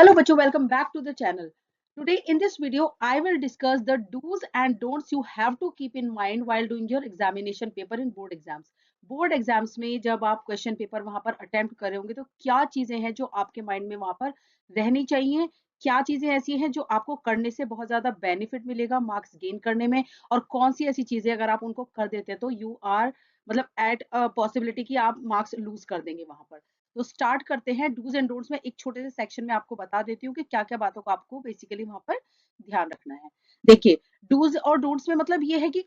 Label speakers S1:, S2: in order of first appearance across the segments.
S1: Hello बच्चों, welcome back to the channel. Today in this video I will discuss the do's and don'ts you have to keep in mind while doing your examination paper in board exams. Board exams में जब आप question paper वहां पर attempt कर रहे होंगे तो क्या चीजें हैं जो आपके माइंड में वहां पर रहनी चाहिए, क्या चीजें ऐसी हैं जो आपको करने से बहुत ज्यादा बेनिफिट मिलेगा मार्क्स गेन करने में, और कौन सी ऐसी चीजें अगर आप उनको कर देते हैं तो यू आर मतलब एट पॉसिबिलिटी कि आप मार्क्स लूज कर देंगे वहां पर। तो स्टार्ट करते हैं डूज एंड डोंट्स में। एक छोटे से सेक्शन में आपको बता देती हूँ कि क्या क्या बातों का आपको बेसिकली वहां पर ध्यान रखना है। देखिए, डूज और डोंट्स में मतलब ये है कि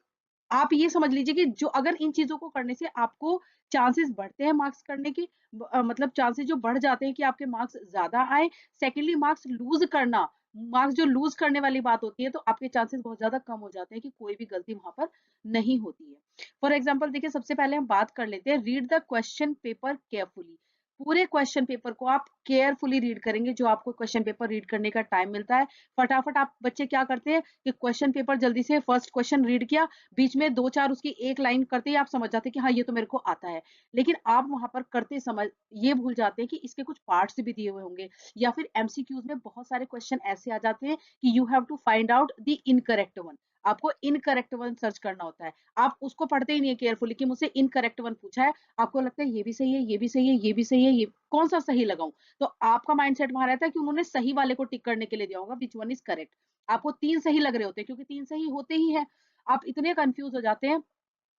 S1: आप ये समझ लीजिए कि जो अगर इन चीजों को करने से आपको चांसेस बढ़ते हैं मार्क्स करने की, मतलब चांसेस जो बढ़ जाते हैं कि आपके मार्क्स ज्यादा आए। सेकेंडली, मार्क्स लूज करना, मार्क्स जो लूज करने वाली बात होती है तो आपके चांसेस बहुत ज्यादा कम हो जाते हैं कि कोई भी गलती वहां पर नहीं होती है। फॉर एग्जाम्पल देखिए, सबसे पहले हम बात कर लेते हैं, read the question paper carefully. पूरे क्वेश्चन पेपर को आप केयरफुली रीड करेंगे, जो आपको क्वेश्चन पेपर रीड करने का टाइम मिलता है। फटाफट आप बच्चे क्या करते हैं कि क्वेश्चन पेपर जल्दी से फर्स्ट क्वेश्चन रीड किया, बीच में दो चार उसकी एक लाइन करते ही आप समझ जाते हैं कि हाँ ये तो मेरे को आता है। लेकिन आप वहां पर करते समझ ये भूल जाते हैं कि इसके कुछ पार्ट्स भी दिए हुए होंगे, या फिर एमसीक्यूज में बहुत सारे क्वेश्चन ऐसे आ जाते हैं कि you have to find out the incorrect one. आपको इनकरेक्ट वन सर्च करना होता है। आप उसको पढ़ते ही नहीं है केयरफुली कि मुझसे इनकरेक्ट वन पूछा है, आपको लगता है ये भी सही है, ये भी सही है, ये भी सही है, ये कौन सा सही लगाऊं। तो आपका माइंडसेट वहां रहता है कि उन्होंने सही वाले को टिक करने के लिए दिया होगा, विच वन इज करेक्ट। आपको तीन सही लग रहे होते हैं क्योंकि तीन सही होते ही है। आप इतने कंफ्यूज हो जाते हैं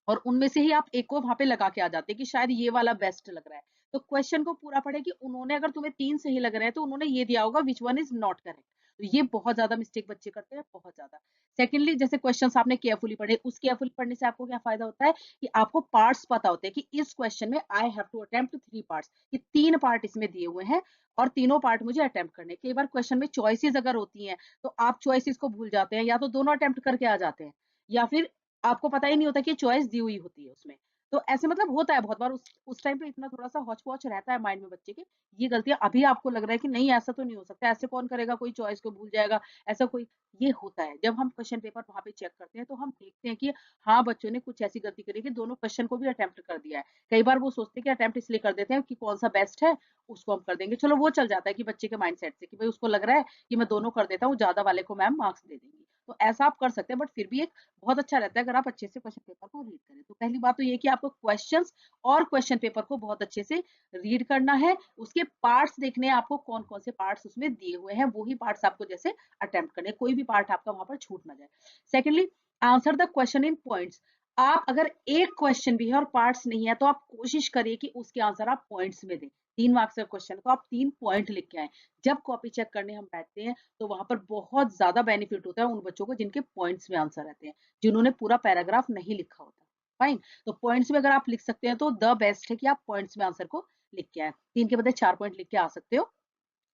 S1: और उनमें से ही आप एक को वहां पे लगा के आ जाते हैं कि शायद ये वाला बेस्ट लग रहा है। तो क्वेश्चन को पूरा पढ़े कि उन्होंने, अगर तुम्हें तीन सही लग रहे हैं तो उन्होंने ये दिया होगा which one is not correct. तो ये बहुत ज्यादा मिस्टेक बच्चे करते हैं, बहुत ज्यादा। सेकेंडली, जैसे क्वेश्चन आपने केयरफुली पढ़े, उस केयरफुली पढ़ने से आपको क्या फायदा होता है कि आपको पार्ट्स पता होते हैं कि इस क्वेश्चन में I have to attempt three parts, कि तीन पार्ट इसमें दिए हुए हैं और तीनों पार्ट मुझे अटेम्प्ट करने। कई बार क्वेश्चन में चॉइसेस अगर होती हैं तो आप चॉइसेस को भूल जाते हैं, या तो दोनों अटेम्प्ट करके आ जाते हैं, या फिर आपको पता ही नहीं होता कि चॉइस दी हुई होती है उसमें। तो ऐसे मतलब होता है बहुत बार, उस टाइम पे इतना थोड़ा सा हौच पौच रहता है माइंड में बच्चे के। ये गलतियां अभी आपको लग रहा है कि नहीं ऐसा तो नहीं हो सकता, ऐसे कौन करेगा, कोई चॉइस को भूल जाएगा, ऐसा कोई। ये होता है जब हम क्वेश्चन पेपर वहां पे चेक करते हैं तो हम देखते हैं कि हाँ बच्चों ने कुछ ऐसी गलती करी कि दोनों क्वेश्चन को भी अटेम्प्ट कर दिया है। कई बार वो सोचते हैं कि अटेम्प्ट इसलिए कर देते हैं कि कौन सा बेस्ट है उसको हम कर देंगे, चलो वो चल जाता है कि बच्चे के माइंड सेट से कि भाई उसको लग रहा है कि मैं दोनों कर देता हूँ, ज्यादा वाले को मैम मार्क्स दे देंगी। तो ऐसा आप कर सकते हैं, बट फिर भी एक बहुत अच्छा रहता है अगर आप अच्छे से क्वेश्चन पेपर को रीड करें। तो पहली बात तो ये कि आपको क्वेश्चंस और क्वेश्चन पेपर को बहुत अच्छे से रीड करना है। उसके पार्ट्स देखने हैं आपको, कौन कौन से पार्ट्स उसमें दिए हुए हैं, वही पार्ट्स आपको जैसे अटेम्प्ट करने, कोई भी पार्ट आपका वहां पर छूट ना जाए। Secondly, answer the question in points. आप अगर एक क्वेश्चन भी है और पार्ट्स नहीं है तो आप कोशिश करिए कि उसके आंसर आप पॉइंट्स में दें। 3 मार्क्स का क्वेश्चन तो आप 3 पॉइंट लिख के आए। जब कॉपी चेक करने हम बैठते हैं तो वहां पर बहुत ज्यादा बेनिफिट होता है उन बच्चों को जिनके पॉइंट्स में आंसर रहते हैं, जिन्होंने पूरा पैराग्राफ नहीं लिखा होता। फाइन। तो पॉइंट्स में अगर आप लिख सकते हैं तो द बेस्ट है कि आप पॉइंट्स में आंसर को लिख के आए। 3 के बजाय 4 पॉइंट लिख के आ सकते हो,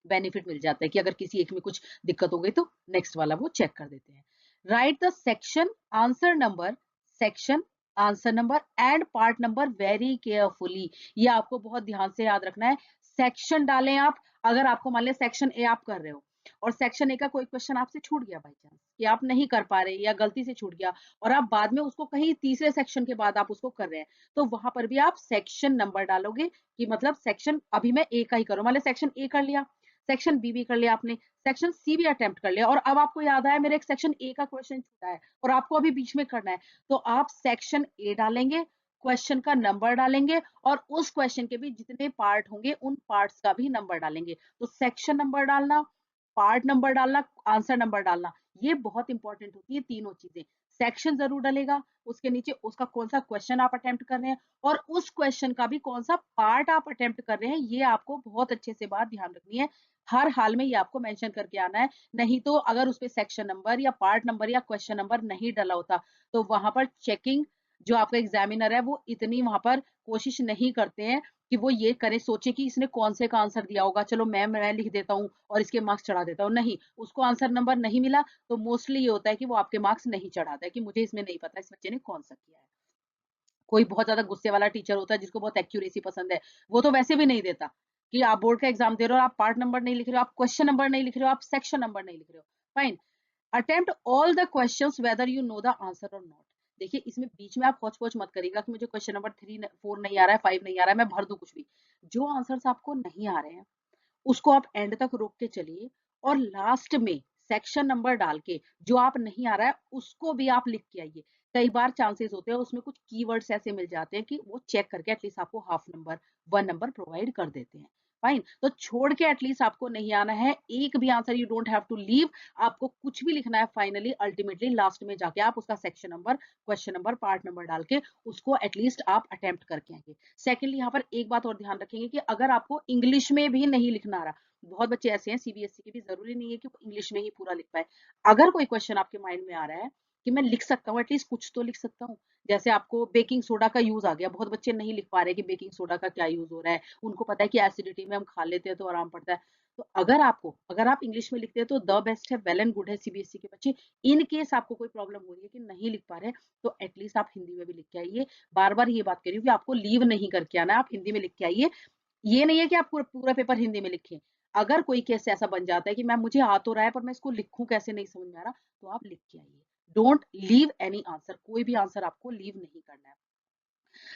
S1: बेनिफिट मिल जाता है कि अगर किसी एक में कुछ दिक्कत हो गई तो नेक्स्ट वाला वो चेक कर देते हैं। Right the section answer number, section answer number and part number very carefully. ये आपको बहुत ध्यान से याद रखना है। सेक्शन डालें आप, अगर आपको मान लिया सेक्शन ए आप कर रहे हो और सेक्शन ए का कोई क्वेश्चन आपसे छूट गया बाई चांस कि आप नहीं कर पा रहे या गलती से छूट गया, और आप बाद में उसको कहीं तीसरे सेक्शन के बाद आप उसको कर रहे हैं, तो वहां पर भी आप सेक्शन नंबर डालोगे कि मतलब सेक्शन अभी मैं ए का ही करूं, मान लिया सेक्शन ए कर लिया, सेक्शन बी भी कर लिया आपने, सेक्शन सी भी अटेम्प्ट कर लिया, और अब आपको याद आया मेरे एक सेक्शन ए का क्वेश्चन छूटा है और आपको अभी बीच में करना है, तो आप सेक्शन ए डालेंगे, क्वेश्चन का नंबर डालेंगे और उस क्वेश्चन के भी जितने पार्ट होंगे उन पार्ट्स का भी नंबर डालेंगे। तो सेक्शन नंबर डालना, पार्ट नंबर डालना, आंसर नंबर डालना, ये बहुत इंपॉर्टेंट होती है तीनों चीजें। सेक्शन जरूर डालेगा, उसके नीचे उसका कौन सा क्वेश्चन आप अटेम्प्ट कर रहे हैं और उस क्वेश्चन का भी कौन सा पार्ट आप अटेम्प्ट कर रहे हैं, ये आपको बहुत अच्छे से बात ध्यान रखनी है। हर हाल में ये आपको मेंशन करके आना है, नहीं तो अगर उस पे सेक्शन नंबर या पार्ट नंबर या क्वेश्चन नंबर नहीं डाला होता तो वहां पर चेकिंग जो आपका एग्जामिनर है वो इतनी वहां पर कोशिश नहीं करते हैं कि वो ये करे, सोचे कि इसने कौन से का आंसर दिया होगा, चलो मैं लिख देता हूँ और इसके मार्क्स चढ़ा देता हूँ। नहीं, उसको आंसर नंबर नहीं मिला तो मोस्टली ये होता है कि वो आपके मार्क्स नहीं चढ़ाता है कि मुझे इसमें नहीं पता इस बच्चे ने कौन सा किया है। कोई बहुत ज्यादा गुस्से वाला टीचर होता है जिसको बहुत एक्यूरेसी पसंद है, वो तो वैसे भी नहीं देता कि आप बोर्ड का एग्जाम दे रहे हो, आप पार्ट नंबर नहीं लिख रहे हो, आप क्वेश्चन नंबर नहीं लिख रहे हो, आप सेक्शन नंबर नहीं लिख रहे हो। Fine. Attempt all the questions whether you know the answer और नॉट। देखिए, इसमें बीच में आप हौच पौच मत करिएगा कि मुझे क्वेश्चन नंबर 3 4 नहीं आ रहा है, 5 नहीं आ रहा है, मैं भर दूं कुछ भी। जो आंसर्स आपको नहीं आ रहे हैं उसको आप एंड तक रोक के चलिए और लास्ट में सेक्शन नंबर डाल के जो आप नहीं आ रहा है उसको भी आप लिख के आइए। कई बार चांसेस होते हैं उसमें कुछ कीवर्ड्स ऐसे मिल जाते हैं कि वो चेक करके एटलीस्ट आपको हाफ नंबर 1 नंबर प्रोवाइड कर देते हैं। फाइन, तो छोड़ के एटलीस्ट आपको नहीं आना है, एक भी answer you don't have to leave, आपको कुछ भी लिखना है फाइनली अल्टीमेटली लास्ट में जाके आप उसका section number, question number, part number डाल के उसको एटलीस्ट आप अटेम्प्ट करके आएंगे। सेकेंडली यहाँ पर एक बात और ध्यान रखेंगे कि अगर आपको इंग्लिश में भी नहीं लिखना आ रहा, बहुत बच्चे ऐसे हैं सीबीएसई के भी, जरूरी नहीं है कि वो इंग्लिश में ही पूरा लिख पाए। अगर कोई क्वेश्चन आपके माइंड में आ रहा है कि मैं लिख सकता हूँ, एटलीस्ट कुछ तो लिख सकता हूँ, जैसे आपको बेकिंग सोडा का यूज आ गया, बहुत बच्चे नहीं लिख पा रहे कि बेकिंग सोडा का क्या यूज हो रहा है, उनको पता है कि एसिडिटी में हम खा लेते हैं तो आराम पड़ता है। तो अगर आप इंग्लिश में लिखते हैं तो द बेस्ट है, वेल एंड गुड है सीबीएसई के बच्चे। इन केस आपको कोई प्रॉब्लम हो रही है कि नहीं लिख पा रहे तो एटलीस्ट आप हिंदी में भी लिख के आइए। बार बार ये बात कह रही हूँ कि आपको लीव नहीं करके आना, आप हिंदी में लिख के आइए। ये नहीं है कि आप पूरा पेपर हिंदी में लिखें। अगर कोई केस ऐसा बन जाता है कि मैम मुझे आ तो रहा है पर मैं इसको लिखूं कैसे, नहीं समझ में आ रहा, तो आप लिख के आइए। डोंट लीव एनी आंसर, कोई भी आंसर आपको लीव नहीं करना है।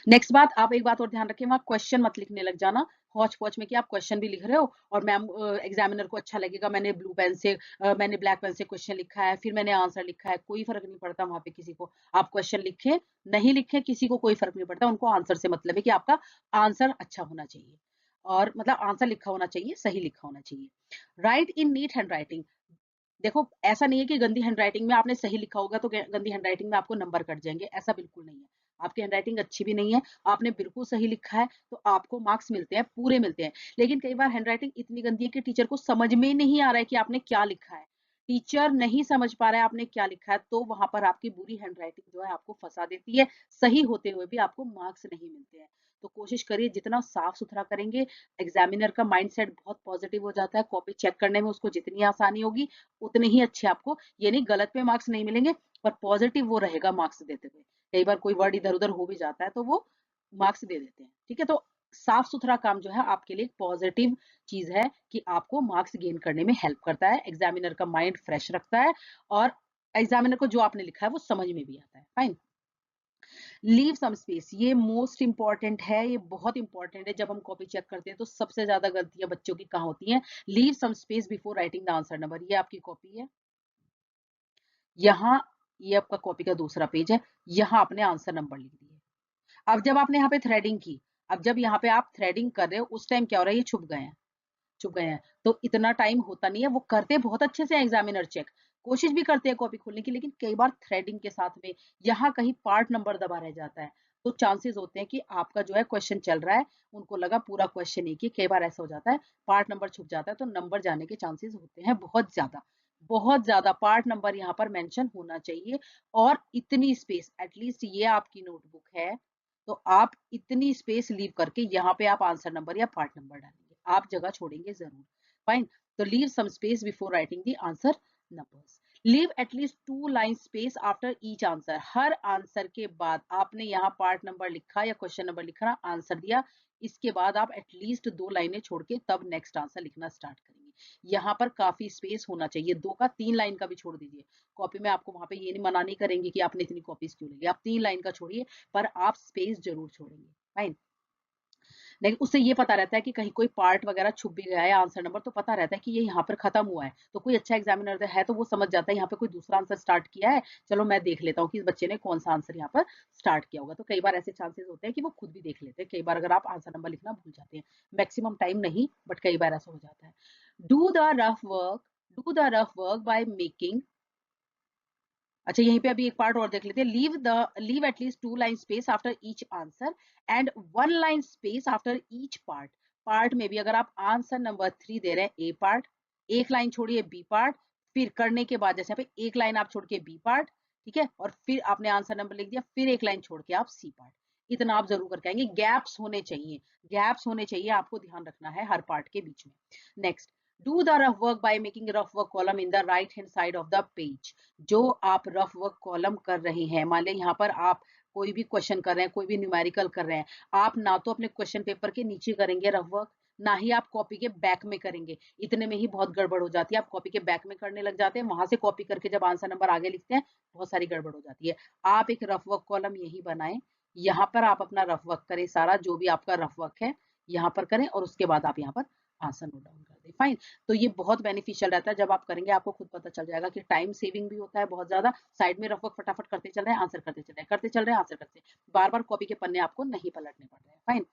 S1: नेक्स्ट बात, आप एक बात और ध्यान रखें, वहां क्वेश्चन मत लिखने लग जाना हौच पौच में कि आप क्वेश्चन भी लिख रहे हो और मैम एग्जामिनर को अच्छा लगेगा मैंने ब्लू पेन से मैंने ब्लैक पेन से क्वेश्चन लिखा है फिर मैंने आंसर लिखा है, कोई फर्क नहीं पड़ता वहां पे किसी को। आप क्वेश्चन लिखे नहीं लिखे किसी को कोई फर्क नहीं पड़ता, उनको आंसर से मतलब है कि आपका आंसर अच्छा होना चाहिए और मतलब आंसर लिखा होना चाहिए, सही लिखा होना चाहिए। राइट इन नीट हैंड राइटिंग, देखो ऐसा नहीं है कि गंदी हैंडराइटिंग में आपने सही लिखा होगा तो गंदी हैंडराइटिंग में आपको नंबर कट जाएंगे, ऐसा बिल्कुल नहीं है। आपकी हैंडराइटिंग अच्छी भी नहीं है, आपने बिल्कुल सही लिखा है तो आपको मार्क्स मिलते हैं, पूरे मिलते हैं। लेकिन कई बार हैंडराइटिंग इतनी गंदी है कि टीचर को समझ में नहीं आ रहा है कि आपने क्या लिखा है, टीचर नहीं समझ पा रहा है आपने क्या लिखा है, तो वहां पर आपकी बुरी हैंडराइटिंग जो है आपको फंसा देती है, सही होते हुए भी आपको मार्क्स नहीं मिलते हैं। तो कोशिश करिए जितना साफ सुथरा करेंगे, एग्जामिनर का माइंडसेट बहुत पॉजिटिव हो जाता है, कॉपी चेक करने में उसको जितनी आसानी होगी उतने ही अच्छे आपको, ये नहीं गलत पे मार्क्स नहीं मिलेंगे पर पॉजिटिव वो रहेगा मार्क्स देते हुए। कई बार कोई वर्ड इधर उधर हो भी जाता है तो वो मार्क्स दे देते हैं, ठीक है। तो साफ सुथरा काम जो है आपके लिए पॉजिटिव चीज है कि आपको मार्क्स गेन करने में हेल्प करता है, एग्जामिनर का माइंड फ्रेश रखता है और एग्जामिनर को जो आपने लिखा है वो समझ में भी आता है। फाइन, लीव सम स्पेस, ये मोस्ट इंपॉर्टेंट है, ये बहुत इंपॉर्टेंट है। जब हम कॉपी चेक करते हैं तो सबसे ज्यादा गलतियां बच्चों की कहाँ होती हैं, leave some space before writing the answer number. ये आपकी कॉपी है, यहाँ ये आपका कॉपी का दूसरा पेज है, यहाँ आपने आंसर नंबर लिख दिए। अब जब आपने यहाँ पे थ्रेडिंग की, अब जब यहाँ पे आप थ्रेडिंग कर रहे हो उस टाइम क्या हो रहा है, ये छुप गए हैं तो इतना टाइम होता नहीं है, वो करते बहुत अच्छे से एग्जामिनर चेक, कोशिश भी करते हैं कॉपी खोलने की, लेकिन कई बार थ्रेडिंग के साथ में यहाँ कहीं पार्ट नंबर दबा रह जाता है, तो चांसेस होते हैं कि आपका जो है क्वेश्चन चल रहा है, उनको लगा पूरा क्वेश्चन एक ही, कई बार ऐसा हो जाता है पार्ट नंबर छुप जाता है तो नंबर जाने के चांसेस होते हैं बहुत ज्यादा, बहुत ज्यादा। पार्ट नंबर यहाँ पर मेंशन होना चाहिए और इतनी स्पेस एटलीस्ट, ये आपकी नोटबुक है तो आप इतनी स्पेस लीव करके यहाँ पे आप आंसर नंबर या पार्ट नंबर डालेंगे, आप जगह छोड़ेंगे जरूर। फाइन, तो leave some space before writing the answer numbers. Leave at least 2 line space after each answer, हर आंसर के बाद आपने यहाँ पार्ट नंबर लिखा या क्वेश्चन नंबर लिखा, आंसर दिया, इसके बाद आप एटलीस्ट 2 लाइनें छोड़ के तब नेक्स्ट आंसर लिखना स्टार्ट करेंगे। यहाँ पर काफी स्पेस होना चाहिए, 2 का 3 लाइन का भी छोड़ दीजिए। कॉपी में आपको वहां पे ये नहीं मना नहीं करेंगे कि आपने इतनी कॉपीज क्यों ली, आप 3 लाइन का छोड़िए पर आप स्पेस जरूर छोड़ेंगे। फाइन, लेकिन उससे ये पता रहता है कि कहीं कोई पार्ट वगैरह छुप भी गया है आंसर नंबर, तो पता रहता है कि ये यहाँ पर खत्म हुआ है, तो कोई अच्छा एग्जामिनर है तो वो समझ जाता है यहाँ पे कोई दूसरा आंसर स्टार्ट किया है, चलो मैं देख लेता हूँ कि इस बच्चे ने कौन सा आंसर यहाँ पर स्टार्ट किया होगा। तो कई बार ऐसे चांसेस होते हैं कि वो खुद भी देख लेते हैं, कई बार अगर आप आंसर नंबर लिखना भूल जाते हैं, मैक्सिमम टाइम नहीं बट कई बार ऐसा हो जाता है। Do the rough work, do the rough work by making, अच्छा यहीं पे अभी एक पार्ट और देख लेते हैं, leave at least 2 line space after each answer and 1 line space after each part. Part में भी अगर आप आंसर नंबर 3 दे रहे हैं ए पार्ट, एक लाइन छोड़िए बी पार्ट, फिर करने के बाद जैसे यहाँ पे एक लाइन आप छोड़ के बी पार्ट, ठीक है, और फिर आपने आंसर नंबर लिख दिया, फिर एक लाइन छोड़ के आप सी पार्ट, इतना आप जरूर करके आएंगे। गैप्स होने चाहिए, गैप्स होने चाहिए, आपको ध्यान रखना है हर पार्ट के बीच में। Next, do the rough work by making rough work column in the right hand side of the page. जो आप रफ वर्क कॉलम कर रहे हैं, मान लें यहाँ पर आप कोई भी क्वेश्चन कर रहे हैं, कोई भी न्यूमेरिकल कर रहे हैं, आप ना तो अपने क्वेश्चन पेपर के नीचे करेंगे रफ वर्क, ना ही आप कॉपी के बैक में करेंगे, इतने में ही बहुत गड़बड़ हो जाती है। आप कॉपी के बैक में करने लग जाते हैं, वहां से कॉपी करके जब आंसर नंबर आगे लिखते हैं बहुत सारी गड़बड़ हो जाती है। आप एक रफ वर्क कॉलम यही बनाएं, यहाँ पर आप अपना रफ वर्क करें, सारा जो भी आपका रफ वर्क है यहाँ पर करें और उसके बाद आप यहाँ पर आंसर नोट डाउन कर दे। फाइन। तो ये बहुत बेनिफिशियल रहता है, जब आप करेंगे आपको खुद पता चल जाएगा कि टाइम सेविंग भी होता है बहुत ज्यादा। साइड में रफ वर्क फटाफट करते चल रहे हैं, आंसर करते चल रहे हैं, करते चल रहे हैं, आंसर करते हैं, बार बार कॉपी के पन्ने आपको नहीं पलटने पड़ रहे हैं। Fine.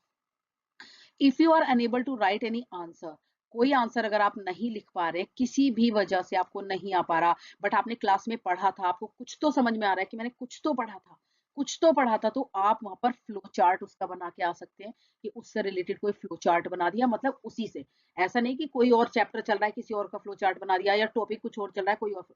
S1: If you are unable to write any answer, कोई आंसर अगर आप नहीं लिख पा रहे, किसी भी वजह से आपको नहीं आ पा रहा, बट आपने क्लास में पढ़ा था, आपको कुछ तो समझ में आ रहा है कि मैंने कुछ तो पढ़ा था, कुछ तो पढ़ा था, तो आप वहां पर फ्लो चार्ट उसका बना के आ सकते हैं कि उससे रिलेटेड कोई फ्लो चार्ट बना दिया, मतलब उसी से। ऐसा नहीं कि कोई और चैप्टर चल रहा है किसी और का फ्लो चार्ट बना दिया, या टॉपिक कुछ और चल रहा है कोई और।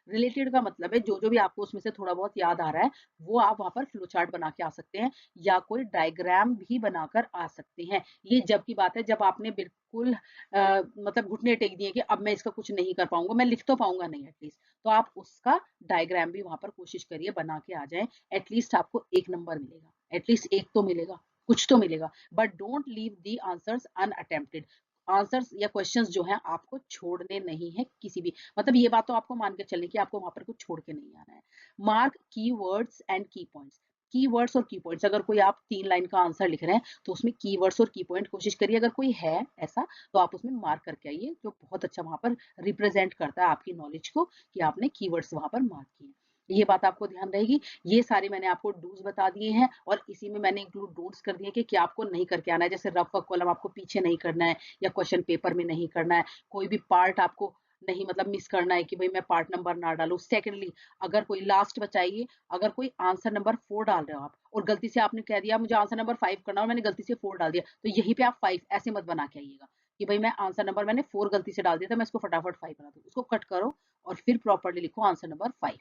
S1: रिलेटेड का मतलब है जो जो भी आपको उसमें से थोड़ा बहुत याद आ रहा है, वो आप वहां पर फ्लो चार्ट बना के आ सकते हैं, या कोई डायग्राम भी बनाकर आ सकते हैं। ये जब की बात है जब आपने बिल्कुल मतलब घुटने टेक दिए कि अब मैं इसका कुछ नहीं कर पाऊंगा, मैं लिख तो पाऊंगा नहीं एटलीस्ट, तो आप उसका डायग्राम भी वहां पर कोशिश करिए बना के आ जाए। एटलीस्ट आपको एक नंबर मिलेगा, एटलीस्ट एक तो मिलेगा, कुछ तो मिलेगा। But don't leave the answers unattempted. Answers या क्वेश्चंस जो हैं आपको छोड़ने नहीं है किसी भी, मतलब ये बात तो आपको मान के चलने की आपको वहां पर कुछ छोड़ के नहीं आना है। मार्क की वर्ड्स एंड की पॉइंट्स। कीवर्ड्स और की पॉइंट्स, अगर कोई आप 3 लाइन का आंसर लिख रहे हैं तो उसमें कीवर्ड्स और की पॉइंट कोशिश करिए, अगर कोई है ऐसा तो आप उसमें मार्क करके आइए, जो बहुत अच्छा वहां पर रिप्रेजेंट करता है आपकी नॉलेज को कि आपने कीवर्ड्स वहां पर मार्क किए। ये बात आपको ध्यान रहेगी। ये सारे मैंने आपको डूज बता दिए हैं, और इसी में मैंने इंक्लूड डोंट्स कर दिए कि क्या आपको नहीं करके आना है। जैसे रफ वर्क कॉलम आपको पीछे नहीं करना है, या क्वेश्चन पेपर में नहीं करना है, कोई भी पार्ट आपको नहीं मतलब मिस करना है कि भाई मैं पार्ट नंबर ना डालूं। सेकेंडली, अगर कोई लास्ट बचाइए, अगर कोई आंसर नंबर 4 डाल रहे हो आप, और गलती से आपने कह दिया मुझे आंसर नंबर 5 करना, और मैंने गलती से 4 डाल दिया, तो यहीं पे आप 5 ऐसे मत बना के आइएगा कि भाई मैं आंसर नंबर मैंने 4 गलती से डाल दिया था, मैं इसको फटाफट 5 बना दूं। उसको कट करो और फिर प्रॉपर्ली लिखो आंसर नंबर 5।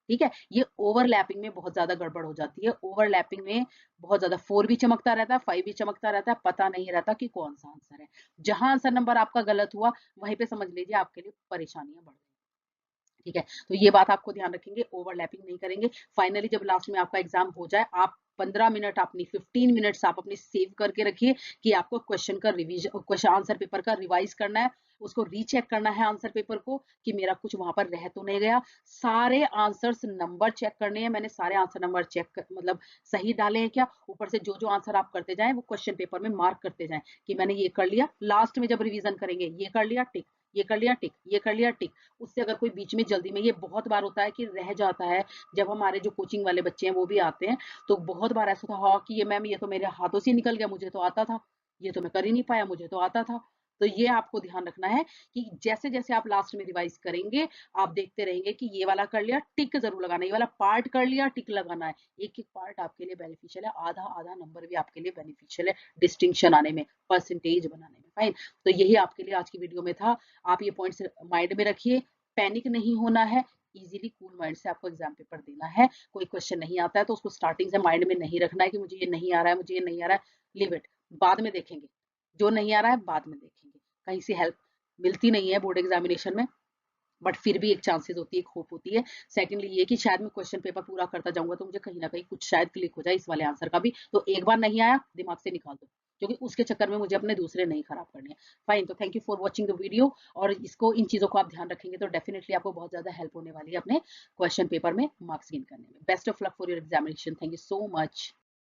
S1: ठीक है। ये ओवरलैपिंग में बहुत ज्यादा गड़बड़ हो जाती है, ओवरलैपिंग में बहुत ज्यादा 4 भी चमकता रहता है, 5 भी चमकता रहता है, पता नहीं रहता कि कौन सा आंसर है। जहां आंसर नंबर आपका गलत हुआ, वहीं पे समझ लीजिए आपके लिए परेशानियां बढ़ गई। ठीक है। तो ये बात आपको ध्यान रखेंगे, ओवरलैपिंग नहीं करेंगे। फाइनली जब लास्ट में आपका एग्जाम हो जाए, आप 15 मिनट अपनी 15 मिनट्स आप अपनी सेव करके रखिए कि आपको क्वेश्चन का रिवीजन, क्वेश्चन आंसर पेपर का रिवाइज करना है, उसको रीचेक करना है आंसर पेपर को कि मेरा कुछ वहां पर रह तो नहीं गया। सारे आंसर्स नंबर चेक करने हैं, मैंने सारे आंसर नंबर चेक मतलब सही डाले हैं क्या। ऊपर से जो जो आंसर आप करते जाएं वो क्वेश्चन पेपर में मार्क करते जाएं कि मैंने ये कर लिया। लास्ट में जब रिवीजन करेंगे, ये कर लिया टिक, ये कर लिया टिक, ये कर लिया टिक। उससे अगर कोई बीच में जल्दी में, ये बहुत बार होता है कि रह जाता है, जब हमारे जो कोचिंग वाले बच्चे हैं वो भी आते हैं, तो बहुत बार ऐसा था हाँ कि ये मैम ये तो मेरे हाथों से निकल गया, मुझे तो आता था, ये तो मैं कर ही नहीं पाया, मुझे तो आता था। तो ये आपको ध्यान रखना है कि जैसे जैसे आप लास्ट में रिवाइज करेंगे, आप देखते रहेंगे कि ये वाला कर लिया टिक जरूर लगाना, ये वाला पार्ट कर लिया टिक लगाना है। एक एक पार्ट आपके लिए बेनिफिशियल है, आधा आधा नंबर भी आपके लिए बेनिफिशियल है डिस्टिंक्शन आने में, परसेंटेज बनाने में। फाइन। तो यही आपके लिए आज की वीडियो में था। आप ये पॉइंट्स माइंड में रखिए, पैनिक नहीं होना है, इजीली कूल माइंड से आपको एग्जाम पेपर देना है। कोई क्वेश्चन नहीं आता है तो उसको स्टार्टिंग से माइंड में नहीं रखना है कि मुझे ये नहीं आ रहा है, मुझे ये नहीं आ रहा है, लिव इट, बाद में देखेंगे। जो नहीं आ रहा है बाद में देखेंगे। कहीं से हेल्प मिलती नहीं है बोर्ड एग्जामिनेशन में, बट फिर भी एक चांसेस होती है, एक होप होती है। सेकंडली ये कि शायद मैं क्वेश्चन पेपर पूरा करता जाऊंगा तो मुझे कहीं ना कहीं कुछ शायद क्लिक हो जाए इस वाले आंसर का भी, तो एक बार नहीं आया दिमाग से निकाल दो, क्योंकि उसके चक्कर में मुझे अपने दूसरे नहीं खराब करने हैं। फाइन। तो thank you for watching the video, और इसको इन चीजों को आप ध्यान रखेंगे तो डेफिनेटली आपको बहुत ज्यादा हेल्प होने वाली है अपने क्वेश्चन पेपर में मार्क्स गेन करने में। Best of luck for your examination. Thank you so much.